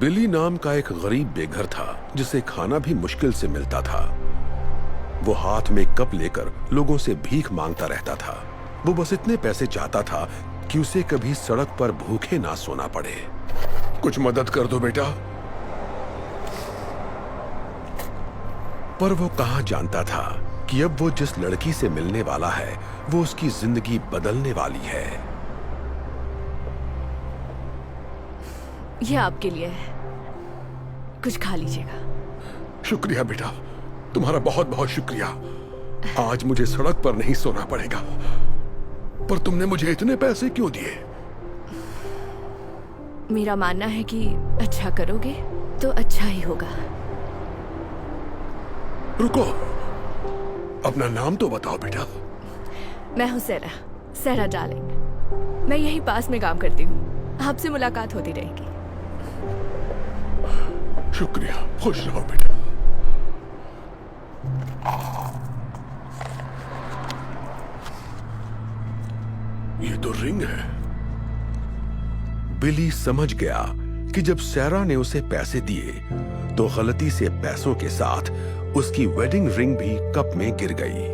बिली नाम का एक गरीब बेघर था जिसे खाना भी मुश्किल से मिलता था। वो हाथ में कप लेकर लोगों से भीख मांगता रहता था। वो बस इतने पैसे चाहता था कि उसे कभी सड़क पर भूखे ना सोना पड़े। कुछ मदद कर दो बेटा। पर वो कहां जानता था कि अब वो जिस लड़की से मिलने वाला है वो उसकी जिंदगी बदलने वाली है। ये आपके लिए है, कुछ खा लीजिएगा। शुक्रिया बेटा, तुम्हारा बहुत बहुत शुक्रिया। आज मुझे सड़क पर नहीं सोना पड़ेगा। पर तुमने मुझे इतने पैसे क्यों दिए? मेरा मानना है कि अच्छा करोगे तो अच्छा ही होगा। रुको, अपना नाम तो बताओ बेटा। मैं हूँ सेरा डार्लिंग। मैं यही पास में काम करती हूँ। आपसे मुलाकात होती रहेगी। शुक्रिया, खुश रहो बेटा। ये तो रिंग है। बिली समझ गया कि जब सैरा ने उसे पैसे दिए तो गलती से पैसों के साथ उसकी वेडिंग रिंग भी कप में गिर गई।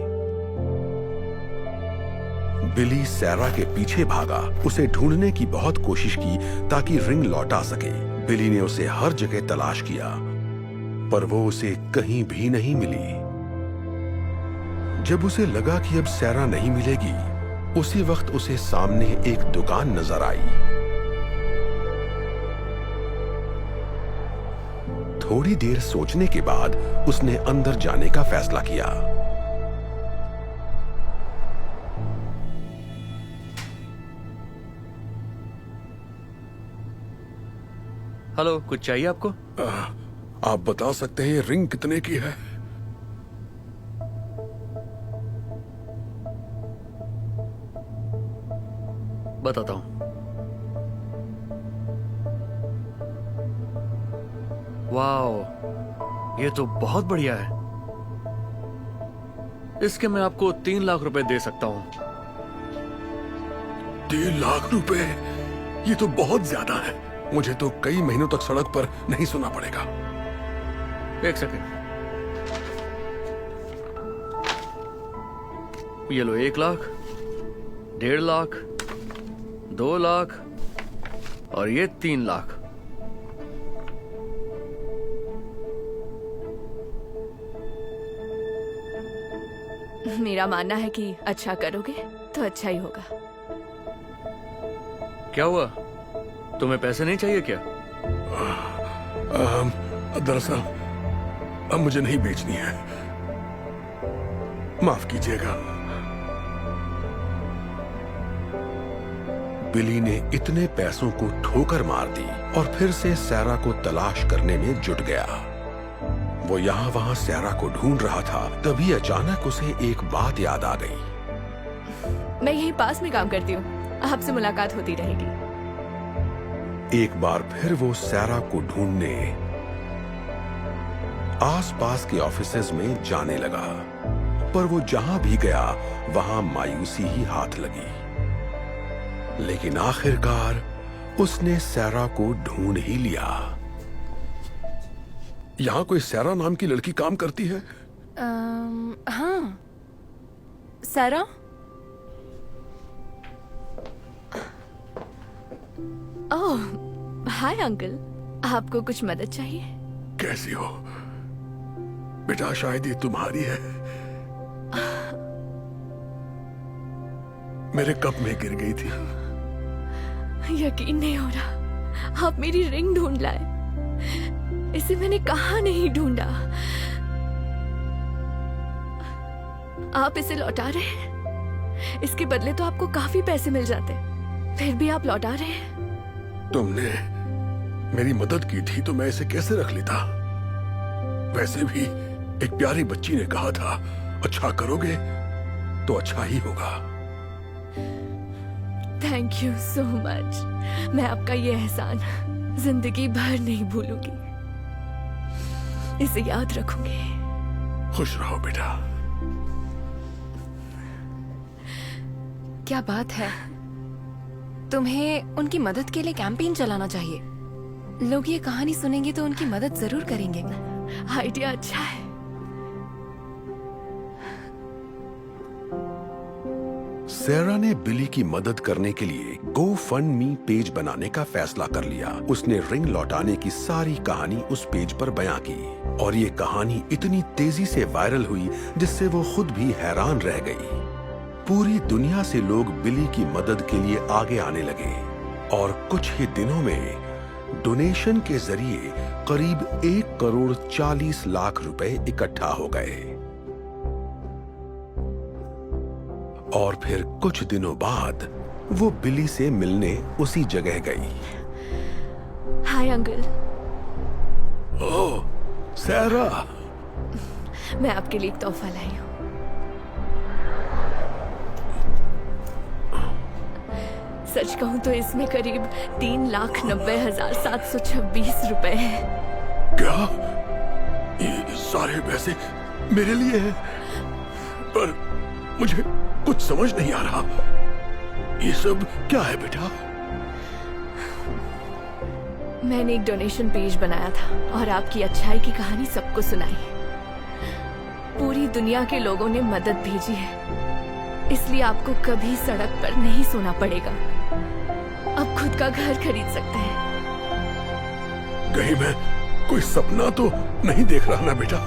बिली सैरा के पीछे भागा, उसे ढूंढने की बहुत कोशिश की ताकि रिंग लौटा सके। बिली ने उसे हर जगह तलाश किया पर वो उसे कहीं भी नहीं मिली। जब उसे लगा कि अब सैरा नहीं मिलेगी, उसी वक्त उसे सामने एक दुकान नजर आई। थोड़ी देर सोचने के बाद उसने अंदर जाने का फैसला किया। हेलो, कुछ चाहिए आपको? आप बता सकते हैं ये रिंग कितने की है? बताता हूं। वाओ, ये तो बहुत बढ़िया है। इसके मैं आपको 3 लाख रुपए दे सकता हूं। 3 लाख रुपए? ये तो बहुत ज्यादा है। मुझे तो कई महीनों तक सड़क पर नहीं सोना पड़ेगा। एक सेकंड, ये लो। 1 लाख, 1.5 लाख, 2 लाख और ये 3 लाख। मेरा मानना है कि अच्छा करोगे तो अच्छा ही होगा। क्या हुआ, तुम्हें पैसे नहीं चाहिए क्या? दरअसल अब मुझे नहीं बेचनी है, माफ कीजिएगा। बिली ने इतने पैसों को ठोकर मार दी और फिर से सैरा को तलाश करने में जुट गया। वो यहाँ वहां सैरा को ढूंढ रहा था, तभी अचानक उसे एक बात याद आ गई। मैं यही पास में काम करती हूँ, आपसे मुलाकात होती रहेगी। एक बार फिर वो सैरा को ढूंढने आसपास के ऑफिसेज में जाने लगा, पर वो जहां भी गया वहां मायूसी ही हाथ लगी। लेकिन आखिरकार उसने सैरा को ढूंढ ही लिया। यहां कोई सैरा नाम की लड़की काम करती है? हाँ, सेरा। ओह, हाय अंकल, आपको कुछ मदद चाहिए? कैसी हो बेटा? शायद ये तुम्हारी है। मेरे कप में गिर गई थी। यकीन नहीं हो रहा, आप मेरी रिंग ढूंढ लाए। इसे मैंने कहाँ नहीं ढूंढा। आप इसे लौटा रहे हैं? इसके बदले तो आपको काफी पैसे मिल जाते, फिर भी आप लौटा रहे हैं। तुमने मेरी मदद की थी तो मैं इसे कैसे रख लेता? वैसे भी एक प्यारी बच्ची ने कहा था, अच्छा करोगे तो अच्छा ही होगा। Thank you so much. मैं आपका ये एहसान जिंदगी भर नहीं भूलूंगी। इसे याद रखूंगी। खुश रहो बेटा। क्या बात है, तुम्हें उनकी मदद के लिए कैंपेन चलाना चाहिए। लोग ये कहानी सुनेंगे तो उनकी मदद जरूर करेंगे। आइडिया अच्छा है। सैरा ने बिली की मदद करने के लिए GoFundMe पेज बनाने का फैसला कर लिया। उसने रिंग लौटाने की सारी कहानी उस पेज पर बयां की और ये कहानी इतनी तेजी से वायरल हुई जिससे वो खुद भी हैरान रह गई। पूरी दुनिया से लोग बिली की मदद के लिए आगे आने लगे और कुछ ही दिनों में डोनेशन के जरिए करीब 1,40,00,000 रुपए इकट्ठा हो गए। और फिर कुछ दिनों बाद वो बिली से मिलने उसी जगह गई। Hi uncle. ओह, सैरा। मैं आपके लिए एक तोहफा लाई हूँ। सच कहूँ तो इसमें करीब 3,90,726 रुपए हैं। क्या? ये सारे पैसे मेरे लिए हैं? पर मुझे कुछ समझ नहीं आ रहा। ये सब क्या है बेटा? मैंने एक डोनेशन पेज बनाया था और आपकी अच्छाई की कहानी सबको सुनाई। पूरी दुनिया के लोगों ने मदद भेजी है, इसलिए आपको कभी सड़क पर नहीं सोना पड़ेगा। अब खुद का घर खरीद सकते हैं। कहीं मैं कोई सपना तो नहीं देख रहा ना बेटा?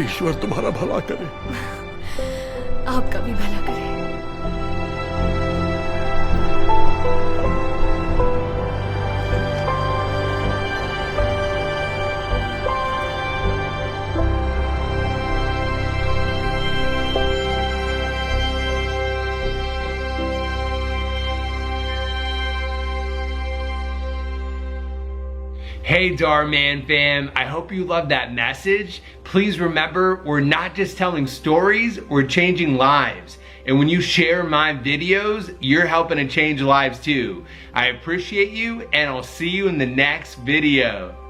ईश्वर तुम्हारा भला करे। आपका भी भला करे। Hey Darman fam, I hope you loved that message. Please remember, we're not just telling stories, we're changing lives. And when you share my videos, you're helping to change lives too. I appreciate you and I'll see you in the next video.